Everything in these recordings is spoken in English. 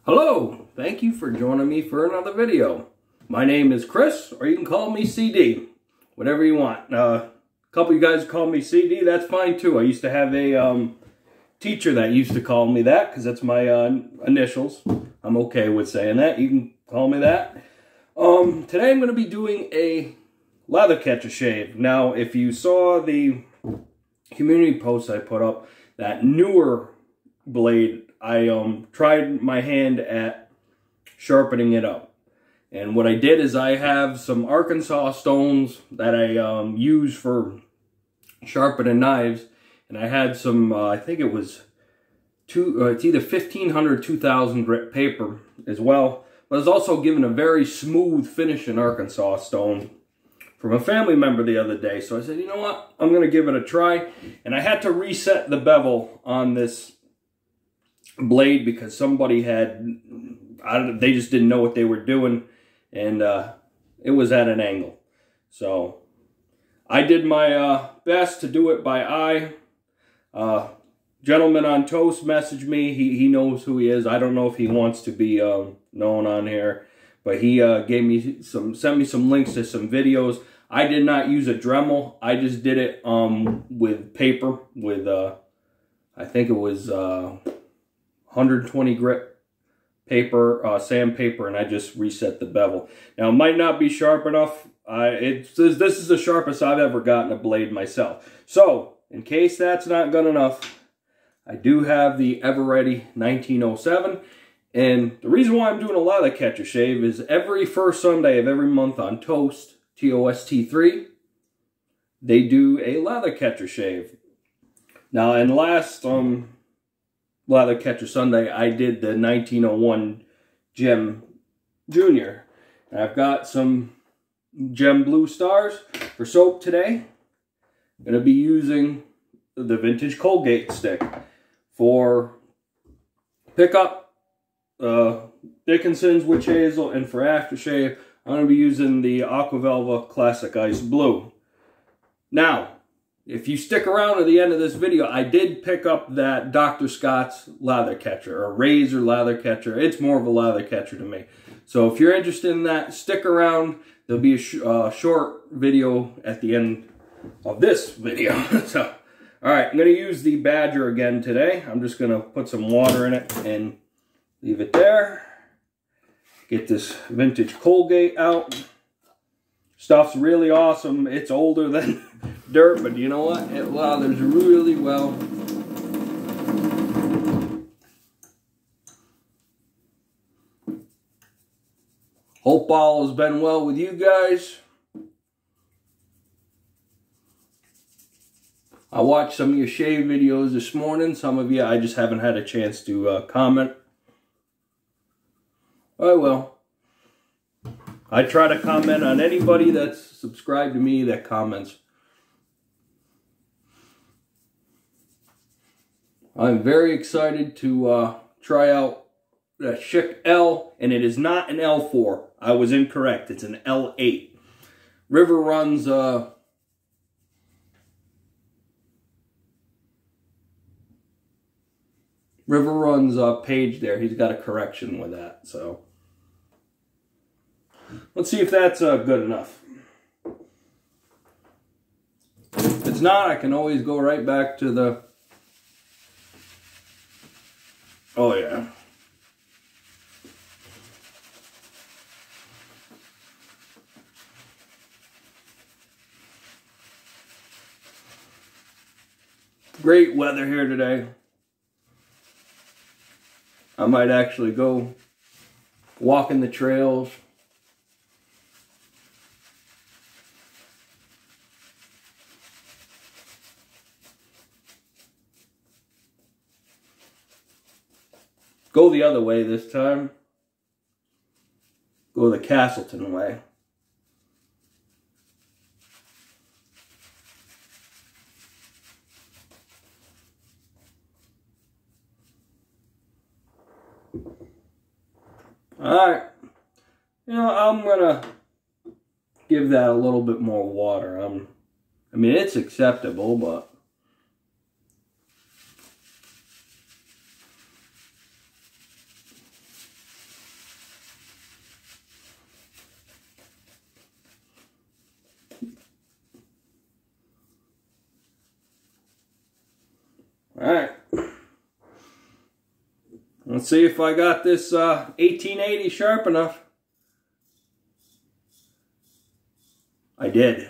Hello, thank you for joining me for another video. My name is Chris, or you can call me CD, whatever you want. A couple of you guys call me CD, that's fine too. I used to have a teacher that used to call me that because that's my initials. I'm okay with saying that. You can call me that. Today I'm going to be doing a lather catcher shave. Now, if you saw the community post I put up, that newer blade, I tried my hand at sharpening it up. And what I did is I have some Arkansas stones that I use for sharpening knives. And I had some, I think it was, it's either 1500 or 2000 grit paper as well. But I was also given a very smooth finish in Arkansas stone from a family member the other day. So I said, you know what, I'm going to give it a try. And I had to reset the bevel on this blade because somebody had, they just didn't know what they were doing. And it was at an angle. So I did my best to do it by eye. Gentleman on Toast messaged me. He knows who he is. I don't know if he wants to be known on here. But he sent me some links to some videos. I did not use a Dremel. I just did it with paper, with I think it was 120 grit paper, sandpaper, and I just reset the bevel. Now it might not be sharp enough. This is the sharpest I've ever gotten a blade myself. So in case that's not good enough, I do have the Everready 1907. And the reason why I'm doing a lather catcher shave is every first Sunday of every month on Toast, TOST3, they do a lather catcher shave. Now, in last lather catcher Sunday, I did the 1901 Gem Junior. And I've got some Gem Blue Stars for soap today. I'm going to be using the vintage Colgate stick for pickup. Dickinson's Witch Hazel, and for aftershave, I'm going to be using the Aquavelva Classic Ice Blue. Now, if you stick around to the end of this video, I did pick up that Dr. Scott's lather catcher, or razor lather catcher. It's more of a lather catcher to me. So if you're interested in that, stick around. There'll be a short video at the end of this video. So, alright, I'm going to use the Badger again today. I'm just going to put some water in it and leave it there. Get this vintage Colgate out. Stuff's really awesome. It's older than dirt, but you know what? It lathers really well. Hope all has been well with you guys. I watched some of your shave videos this morning. Some of you I just haven't had a chance to comment. I will. I try to comment on anybody that's subscribed to me that comments. I'm very excited to try out the Schick L, and it is not an L4. I was incorrect. It's an L8. River runs page there. He's got a correction with that, so let's see if that's good enough. If it's not, I can always go right back to the... Oh, yeah. Great weather here today. I might actually go walking the trails. Go the other way this time. Go the Castleton way. Alright. You know, I'm gonna give that a little bit more water. I mean, it's acceptable, but see if I got this 1880 sharp enough. I did.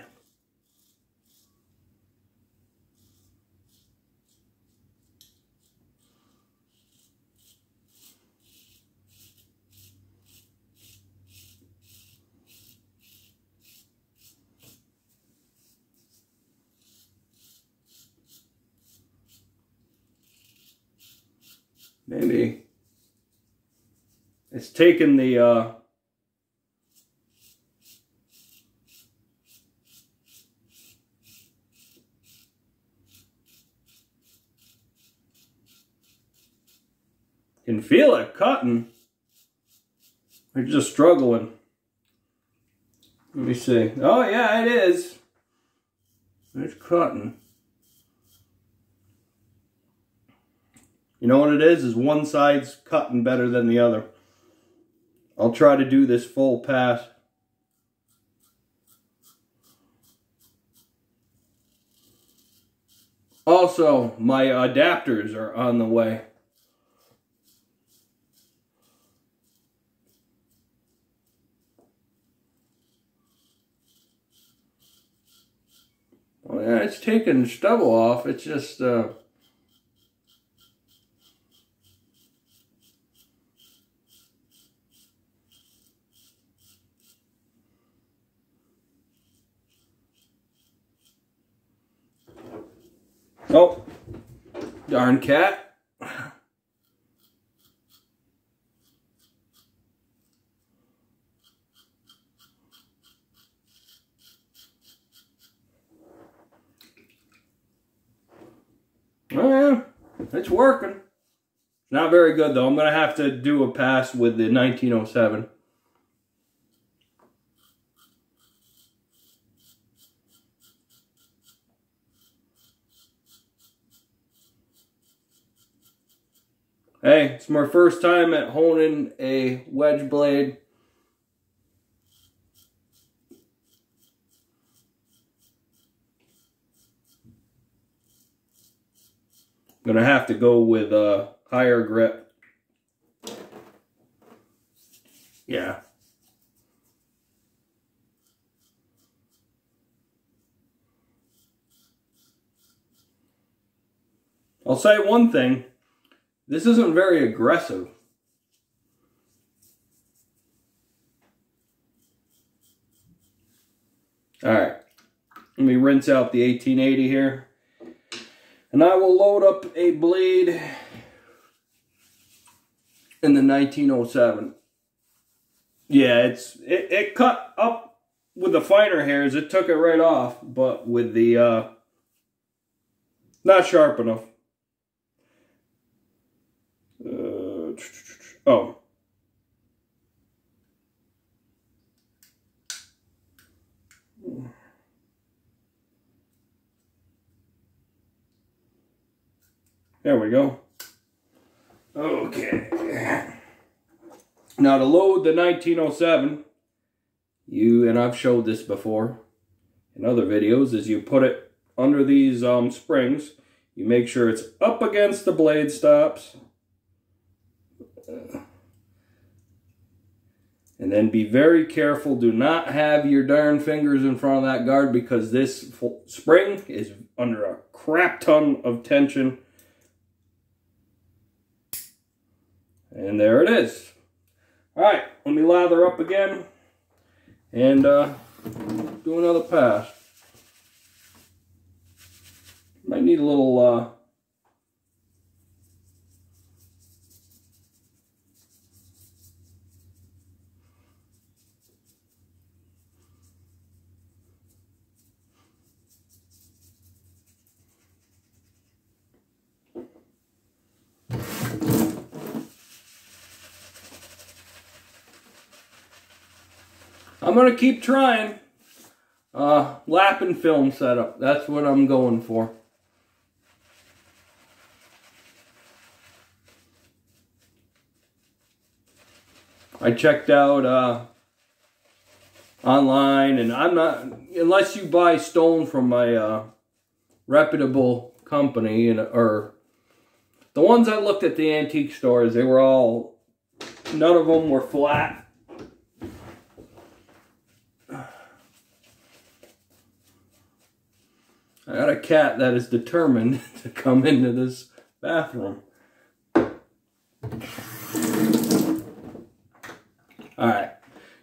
Maybe it's taken the can feel it cutting. We're just struggling. Let me see. Oh yeah, it is. It's cutting. You know what it is one side's cutting better than the other. I'll try to do this full pass. Also, my adapters are on the way. Well, yeah, it's taking stubble off. It's just oh, darn cat. Oh yeah, it's working. Not very good though. I'm going to have to do a pass with the 1907. Hey, it's my first time at honing a wedge blade. I'm going to have to go with a higher grip. Yeah. I'll say one thing. This isn't very aggressive. Alright. Let me rinse out the 1880 here. And I will load up a blade in the 1907. Yeah, it cut up with the finer hairs. It took it right off, but with the not sharp enough. Oh. There we go. Okay. Now to load the 1907, and I've showed this before in other videos, is you put it under these springs. You make sure it's up against the blade stops. And then be very careful. Do not have your darn fingers in front of that guard because this spring is under a crap ton of tension. And there it is. Alright, let me lather up again and do another pass. Might need a little I'm going to keep trying. Lap and film setup. That's what I'm going for. I checked out online, and I'm not, unless you buy stone from my reputable company or The ones I looked at the antique stores, they were all, none of them were flat. I got a cat that is determined to come into this bathroom. Alright,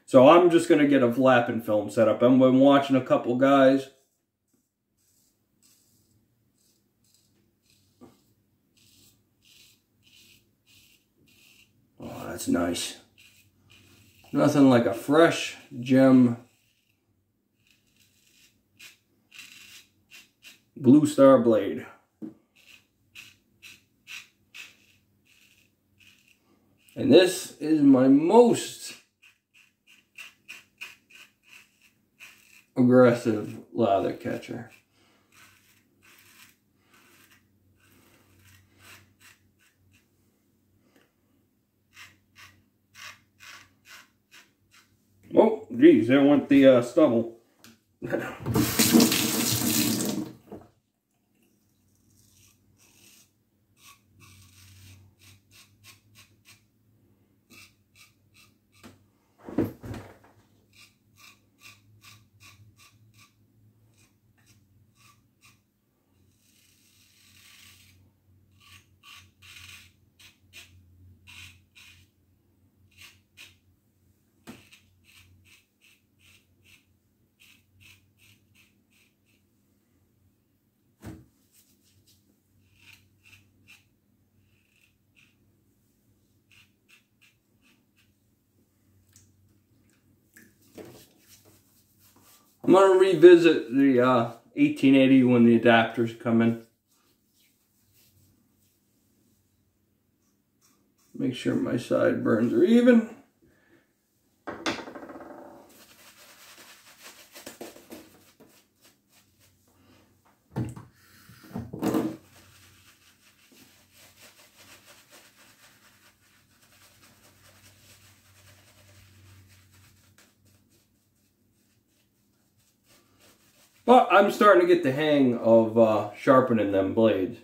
so I'm just going to get a flapping film set up. I've been watching a couple guys. Oh, that's nice. Nothing like a fresh gem Blue Star blade. And this is my most aggressive lather catcher. Oh, geez, there went the stubble. I'm going to revisit the 1880 when the adapters come in. Make sure my sideburns are even. But I'm starting to get the hang of sharpening them blades.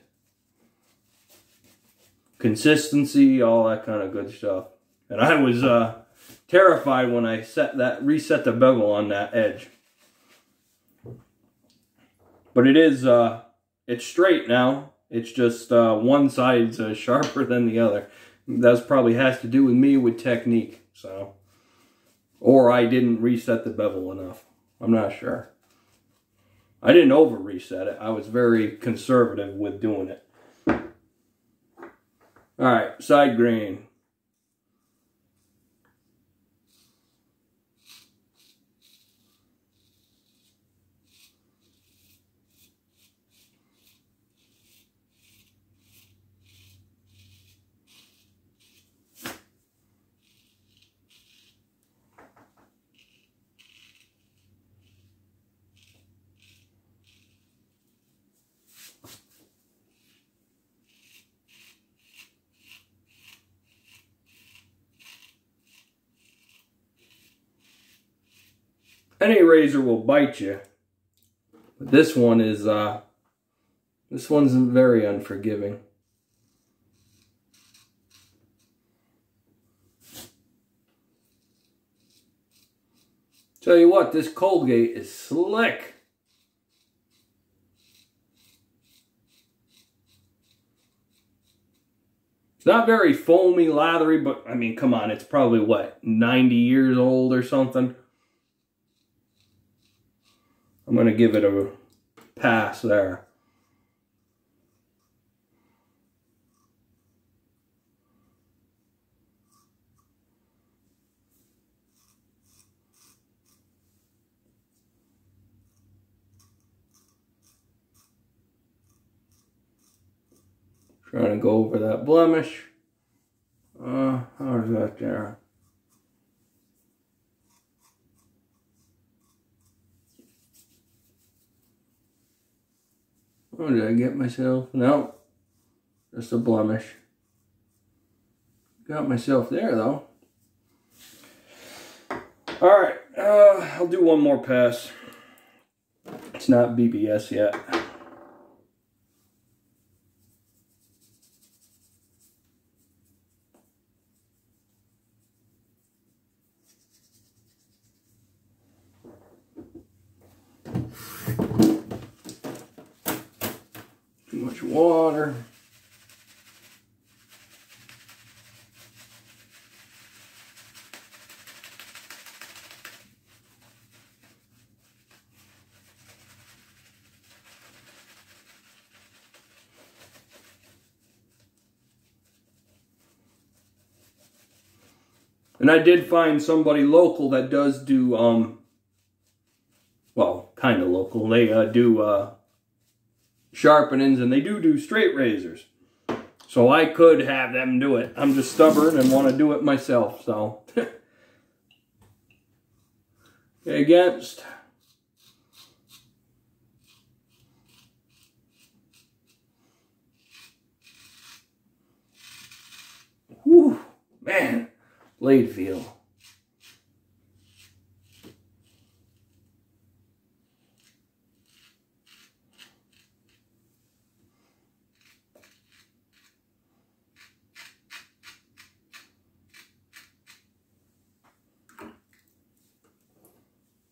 Consistency, all that kind of good stuff. And I was terrified when I reset the bevel on that edge. But it is, it's straight now. It's just one side's sharper than the other. That probably has to do with me with technique. So, or I didn't reset the bevel enough. I'm not sure. I didn't over reset it. I was very conservative with doing it. Alright, side grain. Any razor will bite you, but this one is, this one's very unforgiving. Tell you what, this Colgate is slick. It's not very foamy, lathery, but I mean, come on, it's probably what, 90 years old or something? I'm going to give it a pass there. Trying to go over that blemish. How's that there? Oh, did I get myself? No. Just a blemish. Got myself there, though. Alright, I'll do one more pass. It's not BBS yet. much water. And I did find somebody local that does do, well, kind of local. They do sharpenings, and they do straight razors. So I could have them do it. I'm just stubborn and want to do it myself, so. Against. Whew, man. Blade feel.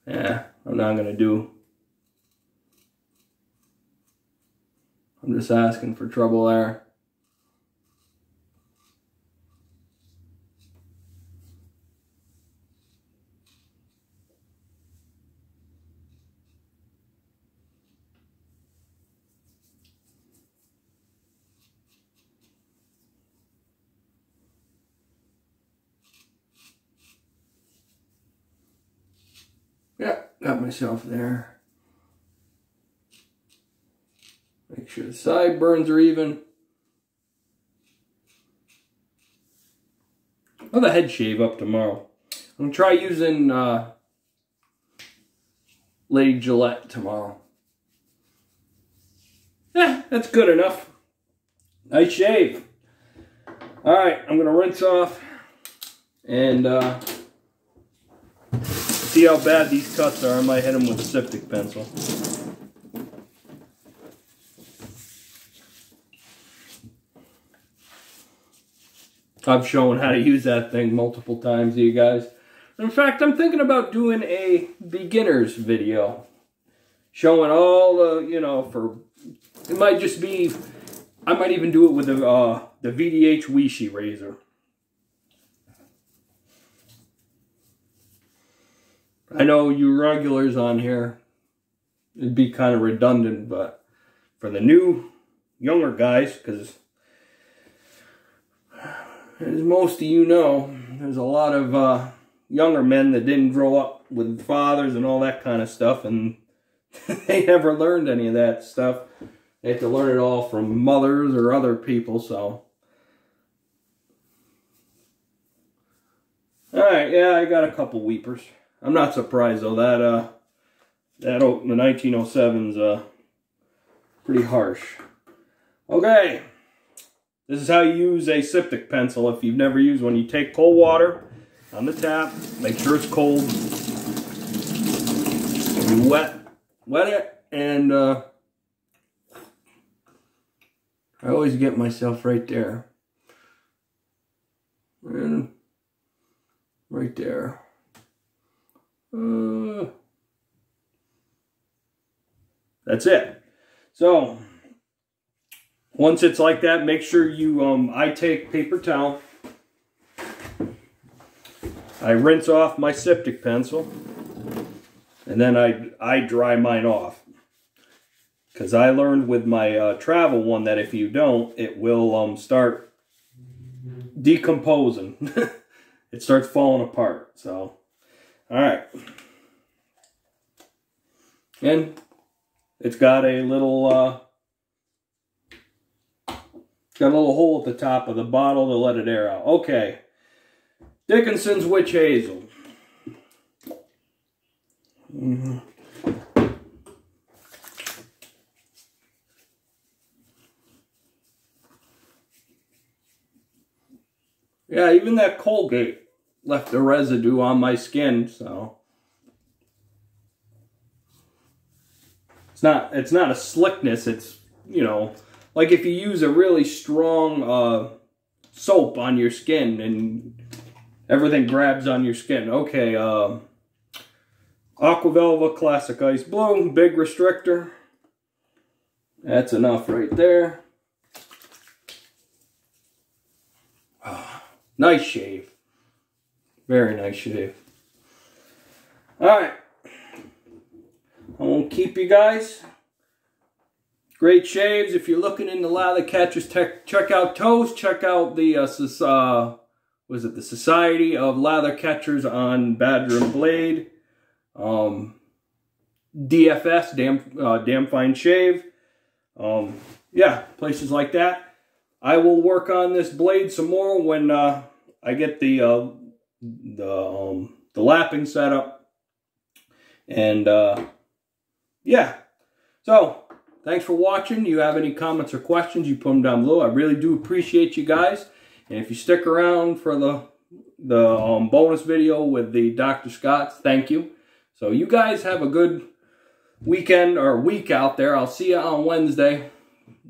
Yeah, I'm not gonna do. I'm just asking for trouble there. Yeah, got myself there. Make sure the sideburns are even. I'll have a head shave up tomorrow. I'm gonna try using Lady Gillette tomorrow. Yeah, that's good enough. Nice shave. Alright, I'm gonna rinse off and see how bad these cuts are. I might hit them with a sifting pencil. I've shown how to use that thing multiple times to you guys. In fact, I'm thinking about doing a beginner's video. Showing all the, you know, for... It might just be... I might even do it with the VDH Weishi razor. I know you regulars on here, it'd be kind of redundant, but for the new, younger guys, because as most of you know, there's a lot of younger men that didn't grow up with fathers and all that kind of stuff, and they never learned any of that stuff. They had to learn it all from mothers or other people, so. Alright, yeah, I got a couple weepers. I'm not surprised though, the 1907's pretty harsh. Okay, this is how you use a sifting pencil if you've never used one. You take cold water on the tap, make sure it's cold. You wet it, and I always get myself right there. And right there. That's it. So, once it's like that, make sure you, I take paper towel. I rinse off my sifting pencil. And then I dry mine off. Because I learned with my travel one that if you don't, it will start decomposing. It starts falling apart. So, alright. And it's got a little hole at the top of the bottle to let it air out. Okay. Dickinson's Witch Hazel. Yeah, even that Colgate left a residue on my skin, so it's not a slickness. It's, you know, like if you use a really strong soap on your skin and everything grabs on your skin. Okay, Aquavelva Classic Ice Blue, big restrictor. That's enough right there. Nice shave. Very nice shave. Alright. I won't keep you guys. Great shaves. If you're looking into lather catchers, check out Toast. Check out the the Society of Lather Catchers on Badger and Blade. DFS, Damn Fine Shave. Yeah, places like that. I will work on this blade some more when I get the lapping set up. And yeah. So, thanks for watching. You have any comments or questions, you put them down below. I really do appreciate you guys. And if you stick around for the bonus video with the Dr. Scott's, thank you. So you guys have a good weekend or week out there. I'll see you on Wednesday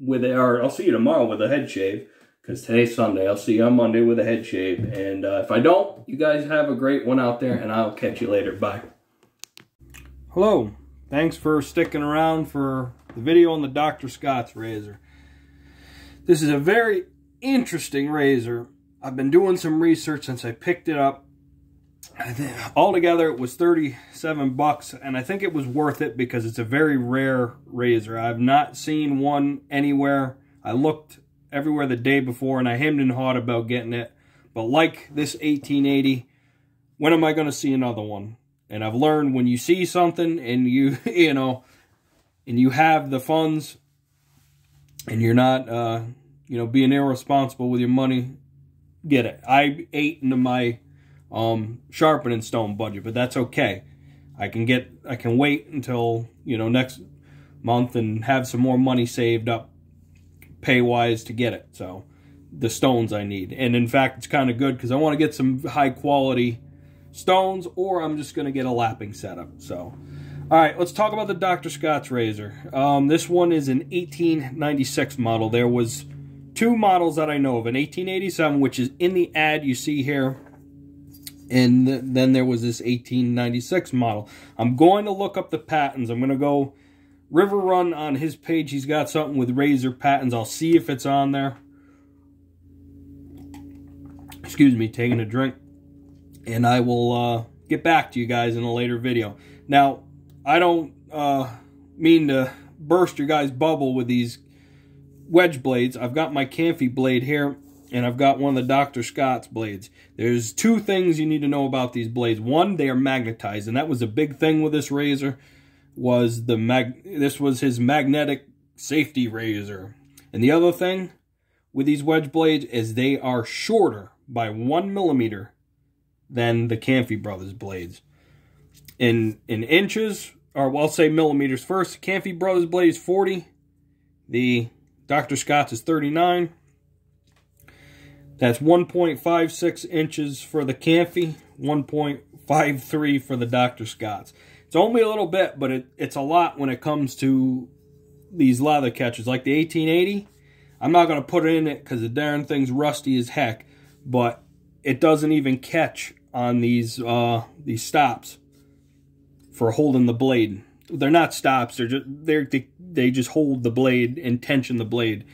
I'll see you tomorrow with a head shave, because today's Sunday. I'll see you on Monday with a head shave. And if I don't, you guys have a great one out there, and I'll catch you later. Bye. Hello. Thanks for sticking around for the video on the Dr. Scott's razor. This is a very interesting razor. I've been doing some research since I picked it up. Altogether, it was $37, and I think it was worth it because it's a very rare razor. I've not seen one anywhere. I looked everywhere the day before, and I hemmed and hawed about getting it. But like this 1880, when am I going to see another one? And I've learned when you see something and you and you have the funds and you're not being irresponsible with your money, get it. I ate into my sharpening stone budget, but that's okay. I can wait until next month and have some more money saved up pay wise to get it. So the stones I need, and in fact it's kind of good because I want to get some high quality stones, or I'm just going to get a lapping setup. So alright, let's talk about the Dr. Scott's razor. This one is an 1896 model. There was two models that I know of, an 1887, which is in the ad you see here, and then there was this 1896 model. I'm going to look up the patents. I'm going to go River Run on his page. He's got something with razor patents. I'll see if it's on there. Excuse me, taking a drink. And I will get back to you guys in a later video. Now, I don't mean to burst your guys' bubble with these wedge blades. I've got my Camphy blade here, and I've got one of the Dr. Scott's blades. There's two things you need to know about these blades. One, they are magnetized, and that was a big thing with this razor. This was his magnetic safety razor. And the other thing with these wedge blades is they are shorter by 1 millimeter than the Camphy Brothers blades. In inches, or well, I'll say millimeters first. The Camphy Brothers blade is 40. The Dr. Scott's is 39. That's 1.56 inches for the Camphy, 1.53 for the Dr. Scott's. It's only a little bit, but it's a lot when it comes to these lather catchers. Like the 1880, I'm not going to put it in it because the darn thing's rusty as heck, but it doesn't even catch on these stops for holding the blade. They're not stops. They just hold the blade and tension the blade.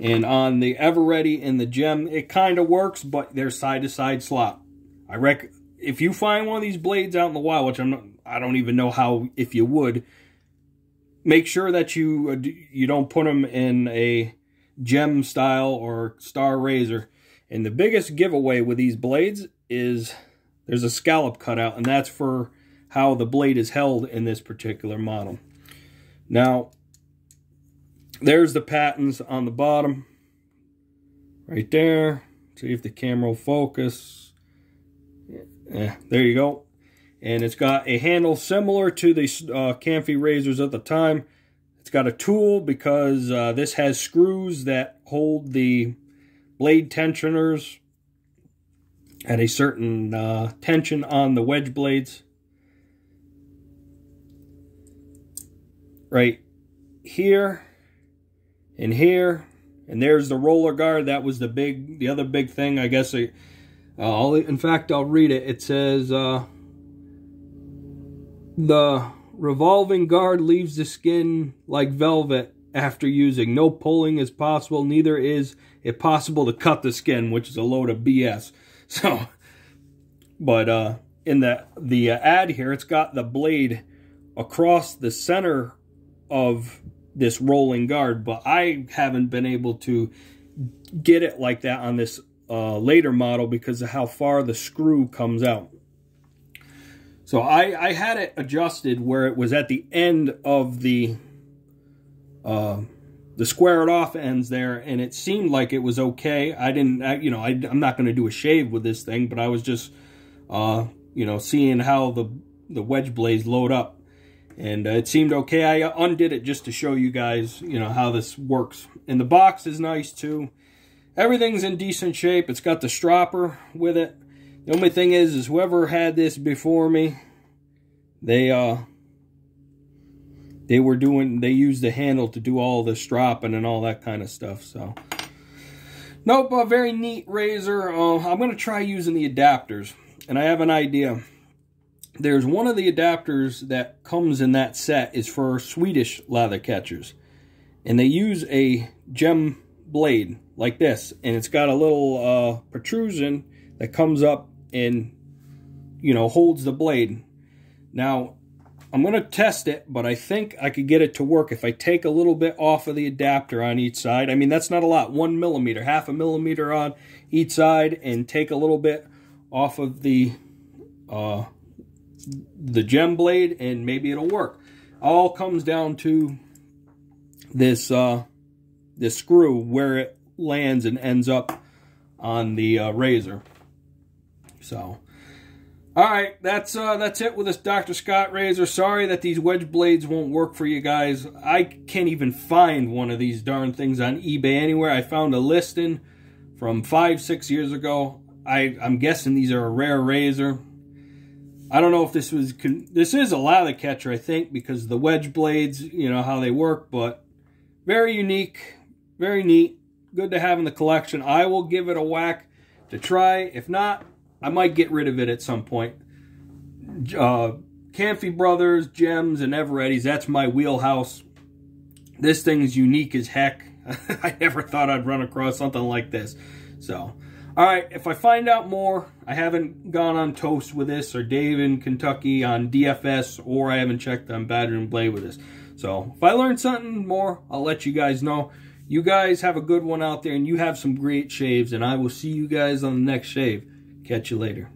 And on the Everready and the Gem, it kind of works, but they're side-to-side slot. I reckon if you find one of these blades out in the wild, which I don't even know how, if you would, make sure that you don't put them in a Gem style or Star razor. And the biggest giveaway with these blades is there's a scallop cutout, and that's for how the blade is held in this particular model. Now, there's the patents on the bottom. Right there. See if the camera will focus. Yeah, there you go. And it's got a handle similar to the Camphy razors at the time. It's got a tool because this has screws that hold the blade tensioners at a certain tension on the wedge blades. Right here and here, and there's the roller guard. That was the other big thing, I guess. In fact, I'll read it. It says the revolving guard leaves the skin like velvet after using. No pulling is possible. Neither is it possible to cut the skin, which is a load of BS. So, but in the ad here, it's got the blade across the center of this rolling guard, but I haven't been able to get it like that on this later model because of how far the screw comes out. So I had it adjusted where it was at the end of the squared off ends there, and it seemed like it was okay. I'm not going to do a shave with this thing, but I was just, seeing how the wedge blades load up. And it seemed okay. I undid it just to show you guys, how this works. And the box is nice too. Everything's in decent shape. It's got the stropper with it. The only thing is whoever had this before me, they used the handle to do all the stropping and all that kind of stuff. So, nope, a very neat razor. I'm going to try using the adapters, and I have an idea. There's one of the adapters that comes in that set is for Swedish lather catchers. And they use a gem blade like this. And it's got a little protrusion that comes up and, holds the blade. Now, I'm going to test it, but I think I could get it to work if I take a little bit off of the adapter on each side. I mean, that's not a lot. 1 millimeter, half a millimeter on each side, and take a little bit off of the gem blade, and maybe it'll work. All comes down to this this screw, where it lands and ends up on the razor. So, all right, that's it with this Dr. Scott razor. Sorry that these wedge blades won't work for you guys. I can't even find one of these darn things on eBay anywhere. I found a listing from 5-6 years ago. I'm guessing these are a rare razor. I don't know if this is a lather catcher, I think, because the wedge blades, how they work, but very unique, very neat, good to have in the collection. I will give it a whack to try. If not, I might get rid of it at some point. Canfey Brothers, Gems, and Everetti's, that's my wheelhouse. This thing is unique as heck. I never thought I'd run across something like this. So, all right, if I find out more, I haven't gone on Toast with this, or Dave in Kentucky on DFS, or I haven't checked on Badger and Blade with this. So, if I learn something more, I'll let you guys know. You guys have a good one out there, and you have some great shaves, and I will see you guys on the next shave. Catch you later.